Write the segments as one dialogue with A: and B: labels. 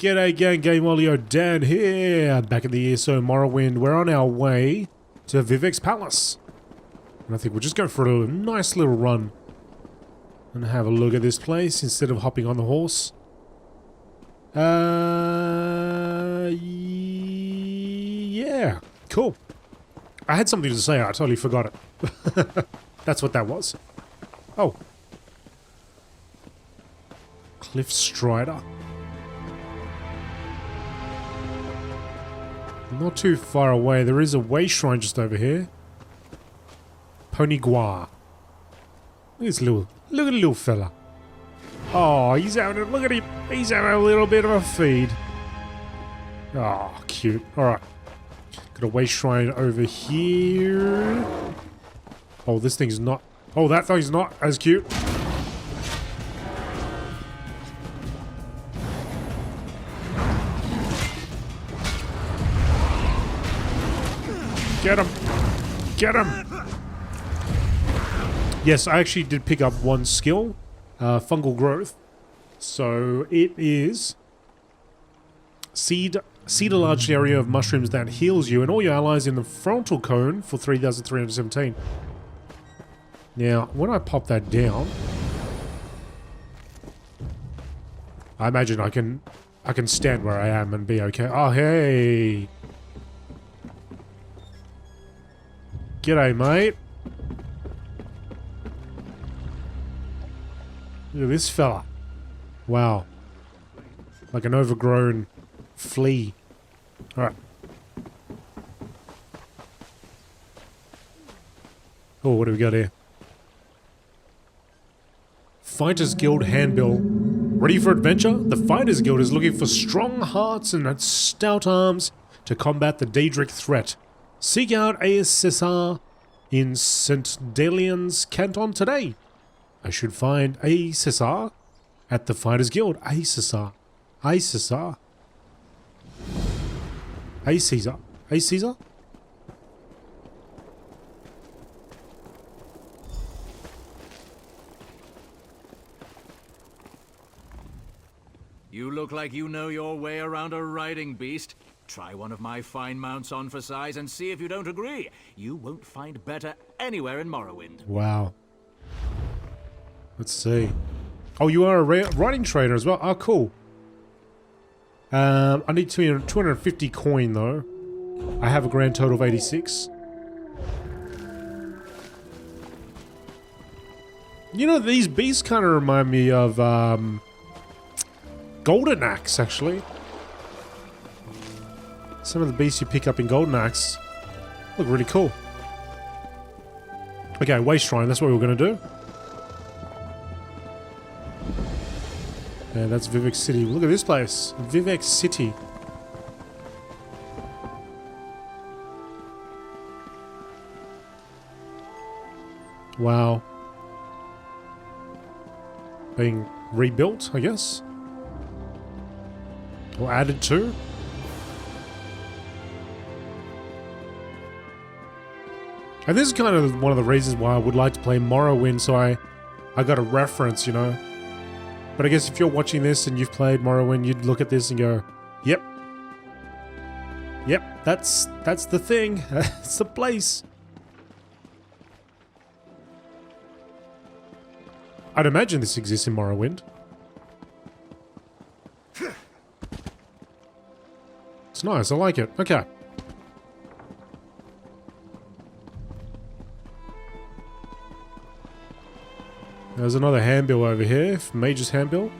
A: G'day gang, GameolioDan here, back at the ESO Morrowind. We're on our way to Vivix Palace. And I think we'll just go for a nice little run and have a look at this place instead of hopping on the horse. Yeah, cool. I had something to say, I totally forgot it. That's what that was. Oh. Cliff Strider. Not too far away. There is a way shrine just over here. Pony Gua. Look at this look at the little fella. Oh, he's having a look at him. He's having a little bit of a feed. Oh, cute. Alright. Got a way shrine over here. Oh, this thing's not. Oh, that thing's not as cute. Get him! Get him! Yes, I actually did pick up one skill. Fungal growth. So it is seed a large area of mushrooms that heals you and all your allies in the frontal cone for 3,317. Now, when I pop that down, I imagine I can stand where I am and be okay. Oh, hey! G'day, mate. Look at this fella. Wow. Like an overgrown flea. Alright. Oh, what do we got here? Fighters Guild Handbill. Ready for adventure? The Fighters Guild is looking for strong hearts and stout arms to combat the Daedric threat. Seek out ASSR in St. Dalian's Canton today. I should find ASSR at the Fighters Guild. ASSR. ASSR. ACSR. ACSR?
B: You look like you know your way around a riding beast. Try one of my fine mounts on for size and see if you don't agree. You won't find better anywhere in Morrowind.
A: Wow. Let's see. Oh, you are a riding trainer as well? Oh, cool. I need 250 coin though. I have a grand total of 86. You know, these beasts kind of remind me of Golden Axe, actually. Some of the beasts you pick up in Golden Axe look really cool. Okay, Waste Shrine, that's what we're going to do. And that's Vivec City. Look at this place. Vivec City. Wow. Being rebuilt, I guess. Or added to. And this is kind of one of the reasons why I would like to play Morrowind, so I got a reference, you know. But I guess if you're watching this and you've played Morrowind, you'd look at this and go, yep. Yep, that's the thing. That's the place. I'd imagine this exists in Morrowind. It's nice, I like it. Okay. There's another handbill over here, Mage's Handbill.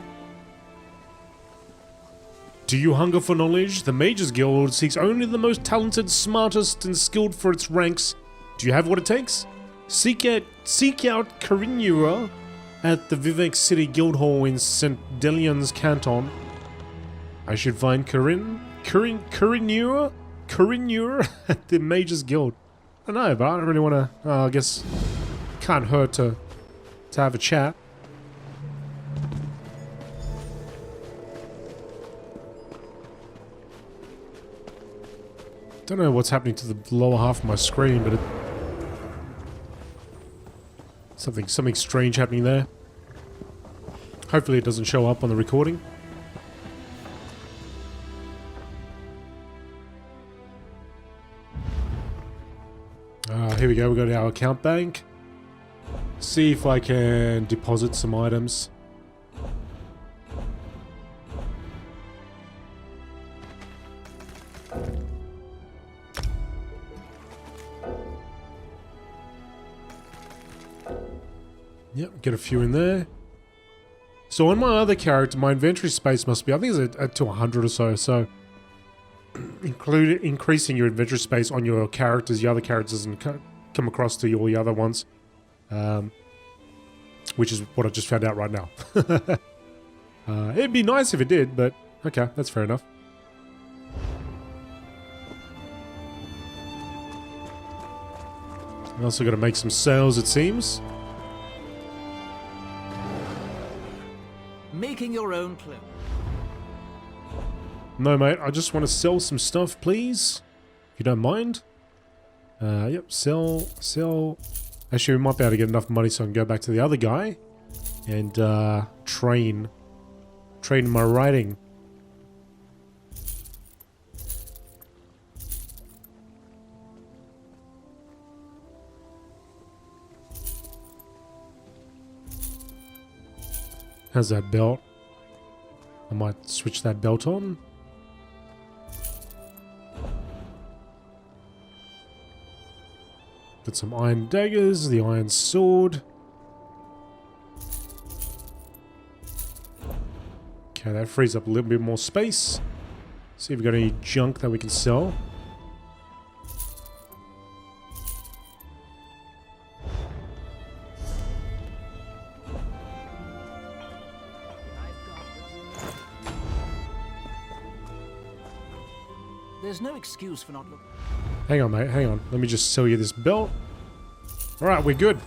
A: Do you hunger for knowledge? The Mage's Guild seeks only the most talented, smartest, and skilled for its ranks. Do you have what it takes? Seek out Karinura at the Vivec City Guild Hall in St. Dalian's Canton. I should find Karinura at the Mage's Guild. I don't know, but I don't really want to. I guess can't hurt to have a chat. Don't know what's happening to the lower half of my screen, but something strange happening there. Hopefully it doesn't show up on the recording. here we go. We got our account bank. See if I can deposit some items. Yep, get a few in there. So on my other character, my inventory space must be, I think it's at to 100 or so. So increasing your inventory space on your characters, the other characters, and come across to all the other ones. Which is what I just found out right now. It'd be nice if it did, but okay, that's fair enough. I also got to make some sales, it seems.
B: Making your own clothes.
A: No, mate, I just want to sell some stuff, please. If you don't mind. Yep, sell. Actually, we might be able to get enough money so I can go back to the other guy and train my writing. How's that belt? I might switch that belt on. Got some iron daggers, the iron sword. Okay, that frees up a little bit more space. See if we've got any junk that we can sell.
B: There's no excuse for not looking.
A: Hang on, mate, hang on. Let me just sell you this belt. Alright, we're good.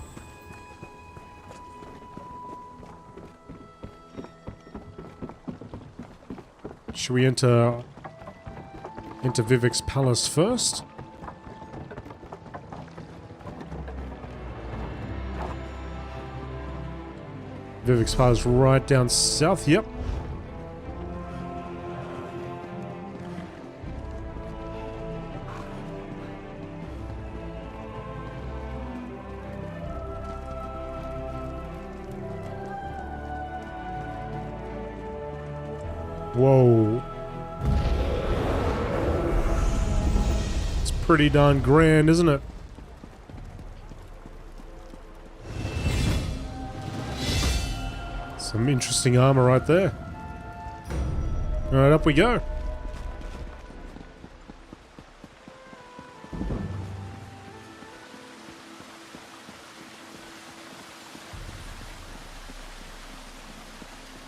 A: Should we enter Vivix Palace first? Vivix Palace right down south, yep. Whoa. It's pretty darn grand, isn't it? Some interesting armor right there. Alright, up we go.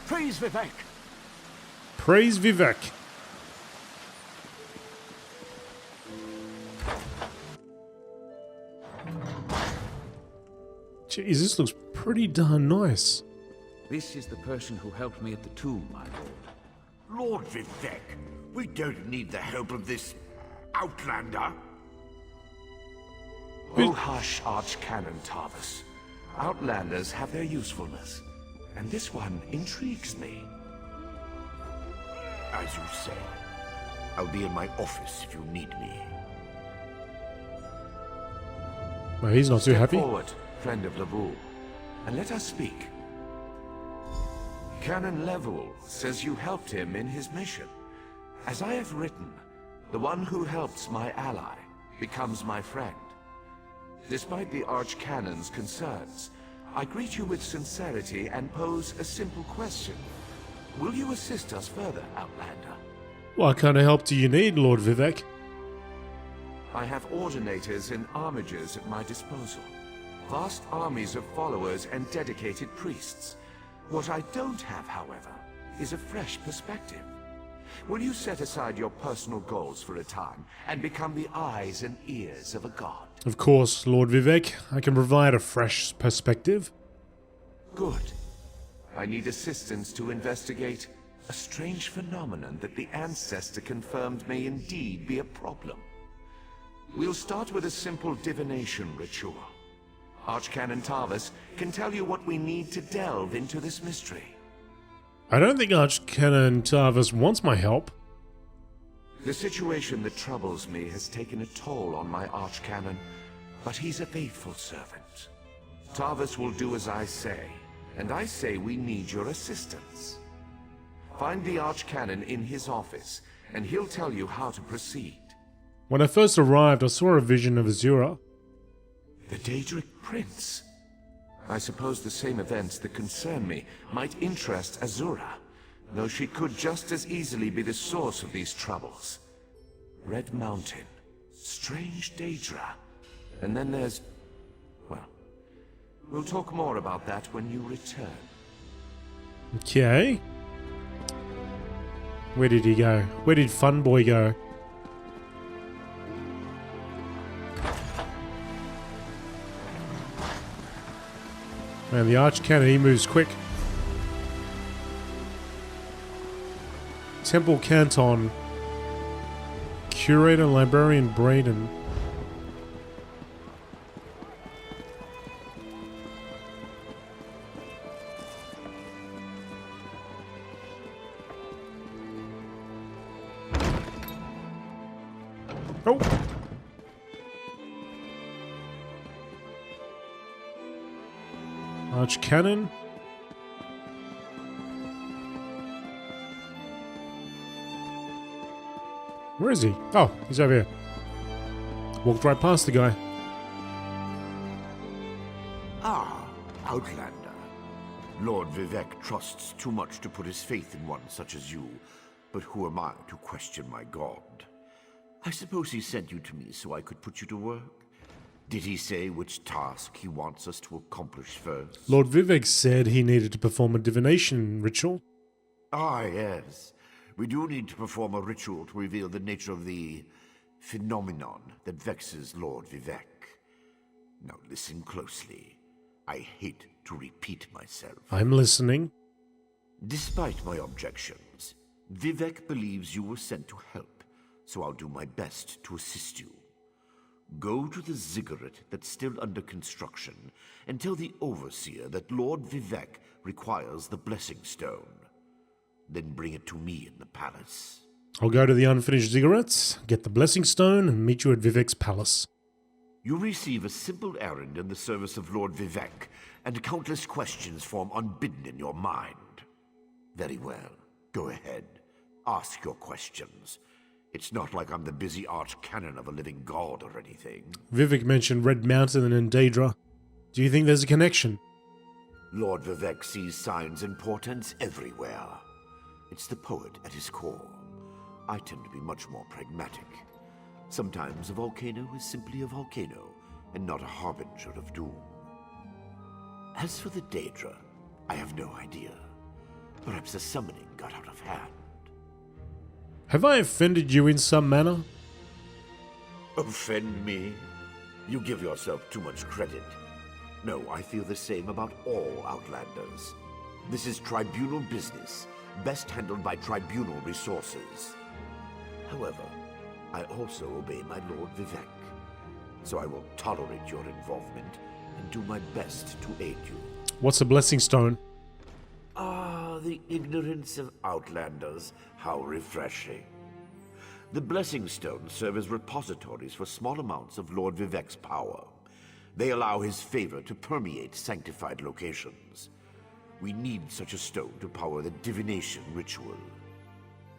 B: Praise Vivec.
A: Praise Vivec. Jeez, this looks pretty darn nice.
C: This is the person who helped me at the tomb, my lord.
D: Lord Vivec, we don't need the help of this outlander.
C: Oh, hush, Archcanon Tarvis. Outlanders have their usefulness, and this one intrigues me.
D: As you say. I'll be in my office if you need me.
A: Well, he's not too happy.
C: Step forward, friend of Lavul, and let us speak. Canon Level says you helped him in his mission. As I have written, the one who helps my ally becomes my friend. Despite the Archcanon's concerns, I greet you with sincerity and pose a simple question. Will you assist us further, Outlander?
A: What kind of help do you need, Lord Vivec?
C: I have ordinators and armigers at my disposal. Vast armies of followers and dedicated priests. What I don't have, however, is a fresh perspective. Will you set aside your personal goals for a time and become the eyes and ears of a god?
A: Of course, Lord Vivec. I can provide a fresh perspective.
C: Good. I need assistance to investigate a strange phenomenon that the Ancestor confirmed may indeed be a problem. We'll start with a simple Divination Ritual. Archcanon Tarvis can tell you what we need to delve into this mystery.
A: I don't think Archcanon Tarvis wants my help.
C: The situation that troubles me has taken a toll on my Archcanon. but he's a faithful servant. Tarvis will do as I say, and I say we need your assistance. Find the Archcanon in his office, and he'll tell you how to proceed.
A: When I first arrived, I saw a vision of Azura.
C: The Daedric Prince. I suppose the same events that concern me might interest Azura, though she could just as easily be the source of these troubles. Red Mountain, strange Daedra, and then there's... well, we'll talk more about that when you return.
A: Okay. Where did he go? Where did Fun Boy go? Man, the Archcanon, he moves quick. Temple Canton. Curator Librarian Braden. Oh! Archcanon. Where is he? Oh, he's over here. Walked right past the guy.
D: Ah, Outlander. Lord Vivec trusts too much to put his faith in one such as you, but who am I to question my god? I suppose he sent you to me so I could put you to work? Did he say which task he wants us to accomplish first?
A: Lord Vivec said he needed to perform a divination ritual.
D: Ah, yes. We do need to perform a ritual to reveal the nature of the phenomenon that vexes Lord Vivec. Now listen closely. I hate to repeat myself.
A: I'm listening.
D: Despite my objections, Vivec believes you were sent to help, so I'll do my best to assist you. Go to the ziggurat that's still under construction and tell the overseer that Lord Vivec requires the blessing stone. Then bring it to me in the palace.
A: I'll go to the unfinished ziggurats, get the blessing stone, and meet you at Vivix Palace.
D: You receive a simple errand in the service of Lord Vivec, and countless questions form unbidden in your mind. Very well. Go ahead. Ask your questions. It's not like I'm the busy Archcanon of a living god or anything.
A: Vivec mentioned Red Mountain and Daedra. Do you think there's a connection?
D: Lord Vivec sees signs and portents everywhere. It's the poet at his core. I tend to be much more pragmatic. Sometimes a volcano is simply a volcano, and not a harbinger of doom. As for the Daedra, I have no idea. Perhaps the summoning got out of hand.
A: Have I offended you in some manner?
D: Offend me? You give yourself too much credit. No, I feel the same about all Outlanders. This is tribunal business, best handled by tribunal resources. However, I also obey my Lord Vivec, so I will tolerate your involvement and do my best to aid you.
A: What's a blessing stone?
D: Ah, the ignorance of Outlanders. How refreshing. The Blessing Stones serve as repositories for small amounts of Lord Vivec's power. They allow his favor to permeate sanctified locations. We need such a stone to power the Divination Ritual.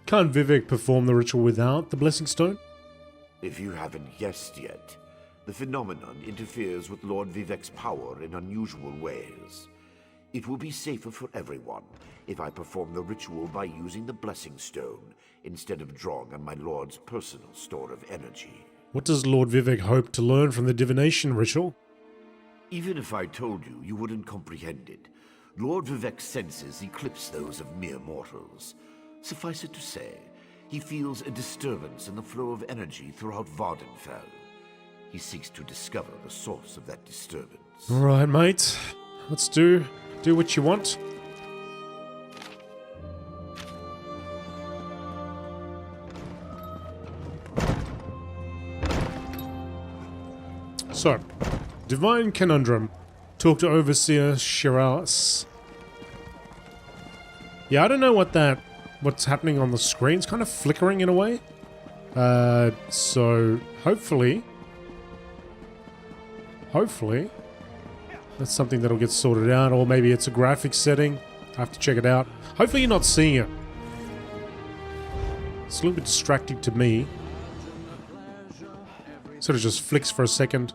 A: Can't Vivec perform the ritual without the blessing stone?
D: If you haven't guessed yet, the phenomenon interferes with Lord Vivec's power in unusual ways. It will be safer for everyone if I perform the ritual by using the Blessing Stone instead of drawing on my Lord's personal store of energy.
A: What does Lord Vivec hope to learn from the divination ritual?
D: Even if I told you, you wouldn't comprehend it. Lord Vivec's senses eclipse those of mere mortals. Suffice it to say, he feels a disturbance in the flow of energy throughout Vardenfell. He seeks to discover the source of that disturbance.
A: Alright, mate. Let's do what you want. So, Divine Conundrum. Talk to Overseer Shiralis. Yeah, I don't know what's happening on the screen. It's kind of flickering in a way. So hopefully hopefully that's something that'll get sorted out, or maybe it's a graphics setting. I have to check it out. Hopefully you're not seeing it. It's a little bit distracting to me. Sort of just flicks for a second.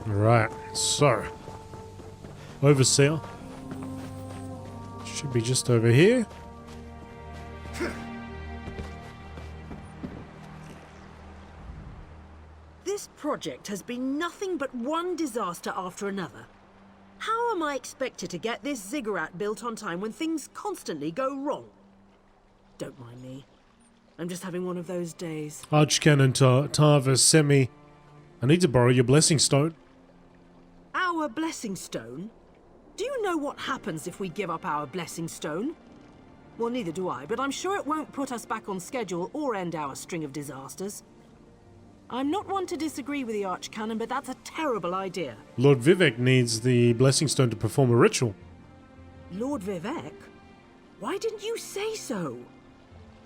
A: Right, so Overseer should be just over here.
E: This project has been nothing but one disaster after another. How am I expected to get this ziggurat built on time when things constantly go wrong? Don't mind me. I'm just having one of those days.
A: Archcanon Tarvis sent me. I need to borrow your blessing stone.
E: Our blessing stone? Do you know what happens if we give up our blessing stone? Well, neither do I, but I'm sure it won't put us back on schedule or end our string of disasters. I'm not one to disagree with the Archcanon, but that's a terrible idea.
A: Lord Vivec needs the blessing stone to perform a ritual.
E: Lord Vivec? Why didn't you say so?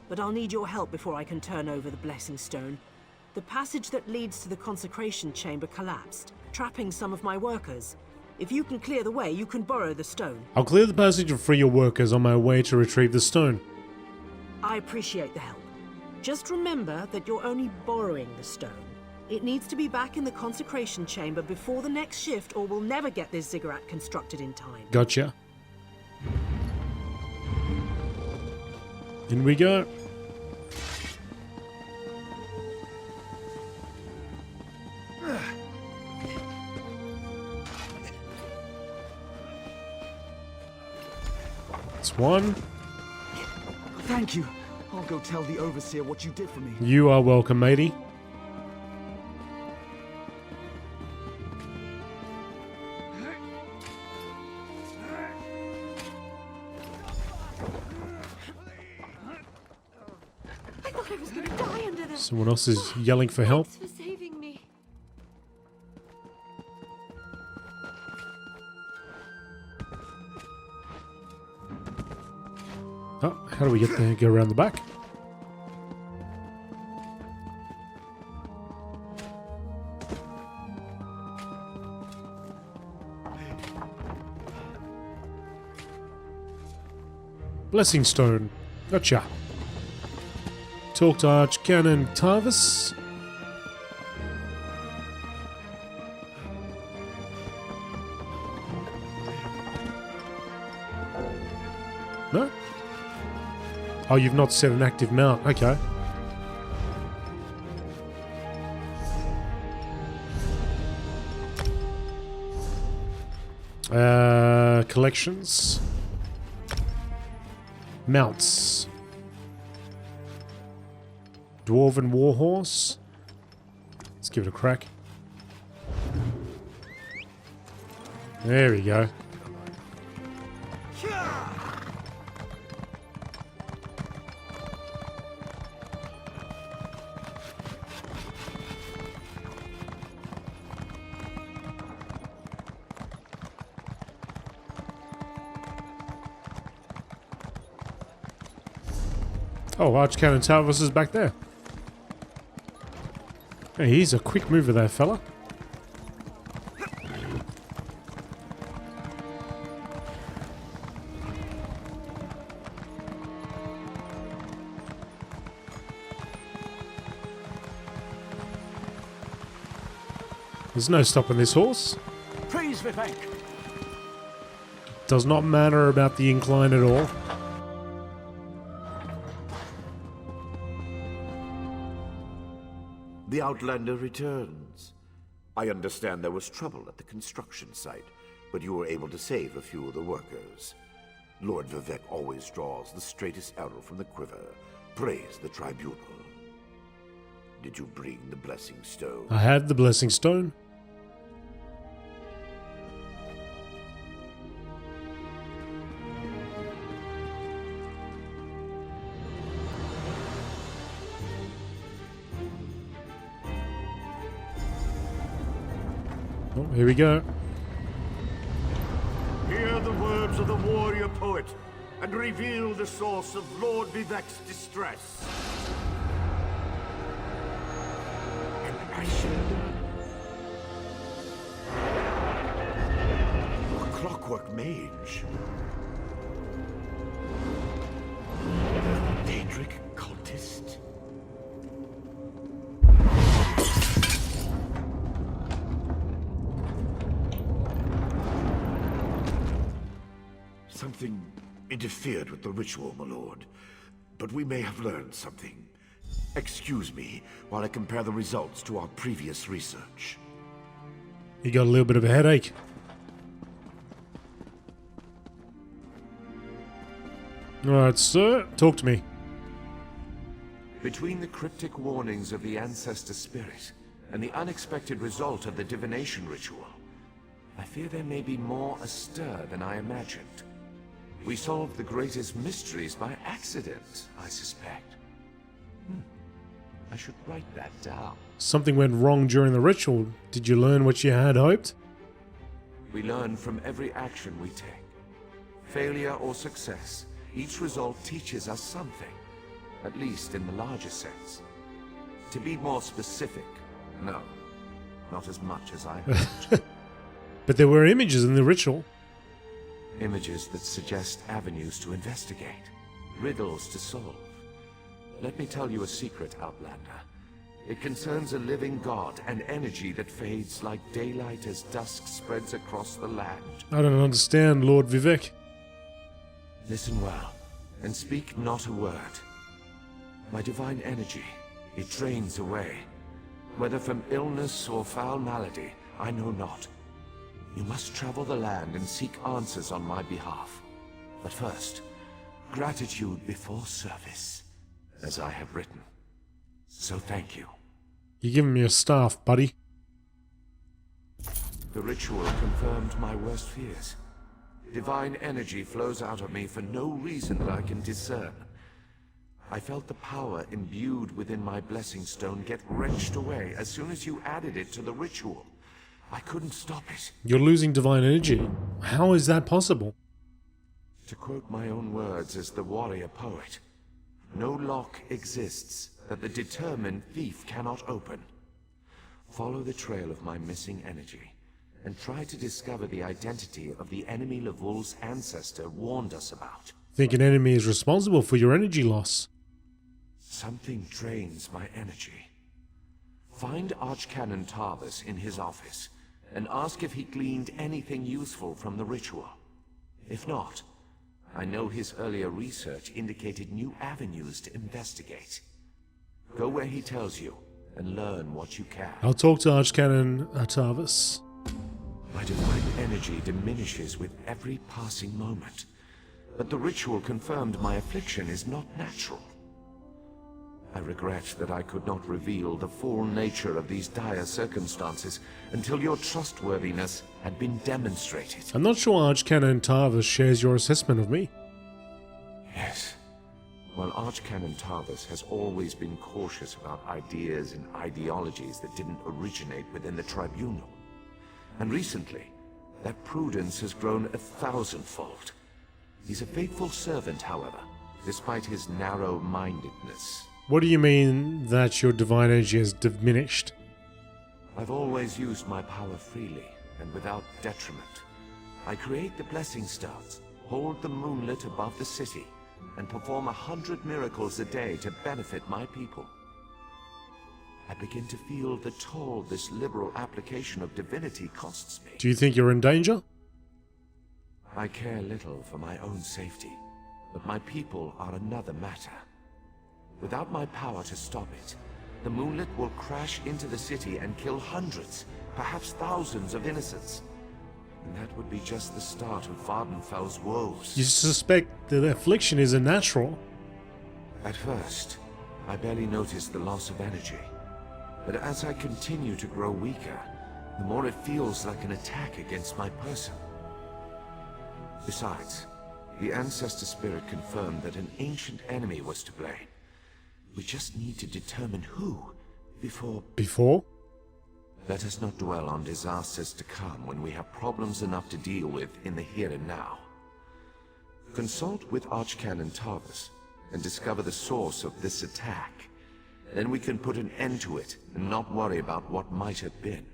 E: But I'll need your help before I can turn over the blessing stone. The passage that leads to the consecration chamber collapsed, trapping some of my workers. If you can clear the way, you can borrow the stone.
A: I'll clear the passage and free your workers on my way to retrieve the stone.
E: I appreciate the help. Just remember that you're only borrowing the stone. It needs to be back in the consecration chamber before the next shift, or we'll never get this ziggurat constructed in time.
A: Gotcha. In we go. That's one.
F: Thank you. I'll go tell the Overseer what you did for me.
A: You are welcome, matey.
G: I thought I was going to die under this.
A: Someone else is yelling for help.
G: Thanks for saving me.
A: Oh, how do we get there? Go around the back. Blessing stone. Gotcha. Talk to Archcanon Tarvis. No? Oh, you've not set an active mount. Okay. Collections. Mounts. Dwarven Warhorse. Let's give it a crack. There we go. Oh, Archcanon Tarvis is back there. Hey, he's a quick mover there, fella. There's no stopping this horse.
B: Praise Vivec.
A: Does not matter about the incline at all.
D: The Outlander returns. I understand there was trouble at the construction site, but you were able to save a few of the workers. Lord Vivec always draws the straightest arrow from the quiver. Praise the tribunal. Did you bring the blessing stone?
A: I had the blessing stone. Oh, here we go.
D: Hear the words of the warrior poet and reveal the source of Lord Vivec's distress. And I shall a clockwork mage. Daedric cultist. Something interfered with the ritual, my lord. But we may have learned something. Excuse me while I compare the results to our previous research.
A: You got a little bit of a headache. Alright, sir, talk to me.
C: Between the cryptic warnings of the ancestor spirit and the unexpected result of the Divination Ritual, I fear there may be more astir than I imagined. We solved the greatest mysteries by accident, I suspect. I should write that down.
A: Something went wrong during the ritual. Did you learn what you had hoped?
C: We learn from every action we take. Failure or success, each result teaches us something, at least in the larger sense. To be more specific, no, not as much as I hoped.
A: But there were images in the ritual.
C: Images that suggest avenues to investigate, riddles to solve. Let me tell you a secret, Outlander. It concerns a living god, an energy that fades like daylight as dusk spreads across the land.
A: I don't understand, Lord Vivec.
C: Listen well, and speak not a word. My divine energy, it drains away. Whether from illness or foul malady, I know not. You must travel the land and seek answers on my behalf. But first, gratitude before service, as I have written. So thank you.
A: You're giving me a staff, buddy.
C: The ritual confirmed my worst fears. Divine energy flows out of me for no reason that I can discern. I felt the power imbued within my blessing stone get wrenched away as soon as you added it to the ritual. I couldn't stop it.
A: You're losing divine energy. How is that possible?
C: To quote my own words as the warrior poet, no lock exists that the determined thief cannot open. Follow the trail of my missing energy, and try to discover the identity of the enemy Levol's ancestor warned us about.
A: Think an enemy is responsible for your energy loss.
C: Something drains my energy. Find Archcanon Tarvis in his office, and ask if he gleaned anything useful from the ritual. If not, I know his earlier research indicated new avenues to investigate. Go where he tells you, and learn what you can.
A: I'll talk to Archcanon Tarvis.
C: My divine energy diminishes with every passing moment, but the ritual confirmed my affliction is not natural. I regret that I could not reveal the full nature of these dire circumstances until your trustworthiness had been demonstrated.
A: I'm not sure Archcanon Tarvis shares your assessment of me.
C: Yes. Well, Archcanon Tarvis has always been cautious about ideas and ideologies that didn't originate within the Tribunal. And recently, that prudence has grown 1,000-fold. He's a faithful servant, however, despite his narrow-mindedness.
A: What do you mean that your divine energy has diminished?
C: I've always used my power freely and without detriment. I create the blessing stones, hold the moonlit above the city, and perform 100 miracles a day to benefit my people. I begin to feel the toll this liberal application of divinity costs me.
A: Do you think you're in danger?
C: I care little for my own safety, but my people are another matter. Without my power to stop it, the moonlit will crash into the city and kill hundreds, perhaps thousands of innocents. And that would be just the start of Vardenfell's woes.
A: You suspect that affliction is unnatural?
C: At first, I barely noticed the loss of energy. But as I continue to grow weaker, the more it feels like an attack against my person. Besides, the ancestor spirit confirmed that an ancient enemy was to blame. We just need to determine who, before...
A: Before?
C: Let us not dwell on disasters to come when we have problems enough to deal with in the here and now. Consult with Archcanon Tarvis and discover the source of this attack. Then we can put an end to it and not worry about what might have been.